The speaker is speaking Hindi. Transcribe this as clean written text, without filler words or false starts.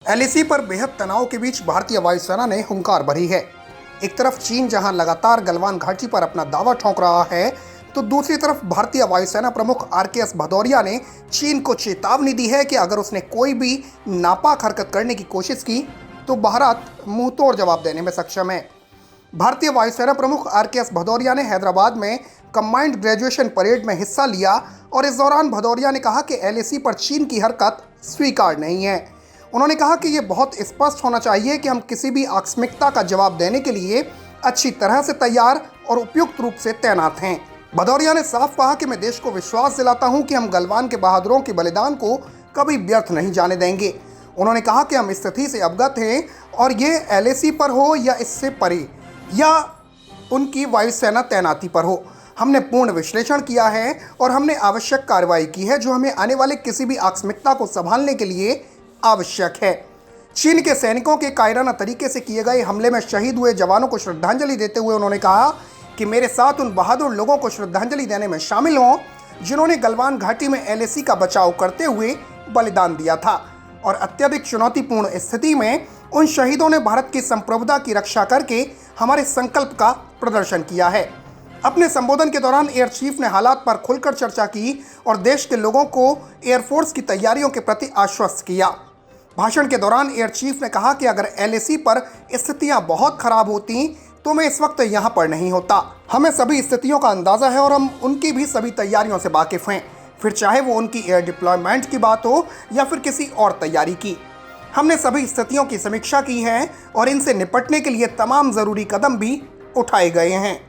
एलएसी पर बेहद तनाव के बीच भारतीय वायुसेना ने हुंकार भरी है। एक तरफ चीन जहां लगातार गलवान घाटी पर अपना दावा ठोंक रहा है, तो दूसरी तरफ भारतीय वायुसेना प्रमुख आरकेएस भदौरिया ने चीन को चेतावनी दी है कि अगर उसने कोई भी नापाक हरकत करने की कोशिश की तो भारत मुंहतोड़ जवाब देने में सक्षम है। भारतीय वायुसेना प्रमुख आरकेएस भदौरिया ने हैदराबाद में कंबाइंड ग्रेजुएशन परेड में हिस्सा लिया और इस दौरान भदौरिया ने कहा कि एलएसी पर चीन की हरकत स्वीकार्य नहीं है। उन्होंने कहा कि ये बहुत स्पष्ट होना चाहिए कि हम किसी भी आकस्मिकता का जवाब देने के लिए अच्छी तरह से तैयार और उपयुक्त रूप से तैनात हैं। भदौरिया ने साफ कहा कि मैं देश को विश्वास दिलाता हूं कि हम गलवान के बहादुरों के बलिदान को कभी व्यर्थ नहीं जाने देंगे। उन्होंने कहा कि हम स्थिति से अवगत हैं और ये एलएसी पर हो या इससे परे या उनकी वायुसेना तैनाती पर हो, हमने पूर्ण विश्लेषण किया है और हमने आवश्यक कार्रवाई की है जो हमें आने वाले किसी भी आकस्मिकता को संभालने के लिए आवश्यक है। चीन के सैनिकों के कायराना तरीके से किए गए हमले में शहीद हुए जवानों को श्रद्धांजलि देते हुए उन्होंने कहा कि मेरे साथ उन बहादुर लोगों को श्रद्धांजलि देने में शामिल हों जिन्होंने गलवान घाटी में एलएसी का बचाव करते हुए बलिदान दिया था और अत्यधिक चुनौतीपूर्ण स्थिति में उन शहीदों ने भारत की संप्रभुता की रक्षा करके हमारे संकल्प का प्रदर्शन किया है। अपने संबोधन के दौरान एयर चीफ ने हालात पर खुलकर चर्चा की और देश के लोगों को एयरफोर्स की तैयारियों के प्रति आश्वस्त किया। भाषण के दौरान एयर चीफ ने कहा कि अगर एलएसी पर स्थितियां बहुत खराब होती तो मैं इस वक्त यहां पर नहीं होता। हमें सभी स्थितियों का अंदाजा है और हम उनकी भी सभी तैयारियों से वाकिफ हैं, फिर चाहे वो उनकी एयर डिप्लॉयमेंट की बात हो या फिर किसी और तैयारी की। हमने सभी स्थितियों की समीक्षा की है और इनसे निपटने के लिए तमाम ज़रूरी कदम भी उठाए गए हैं।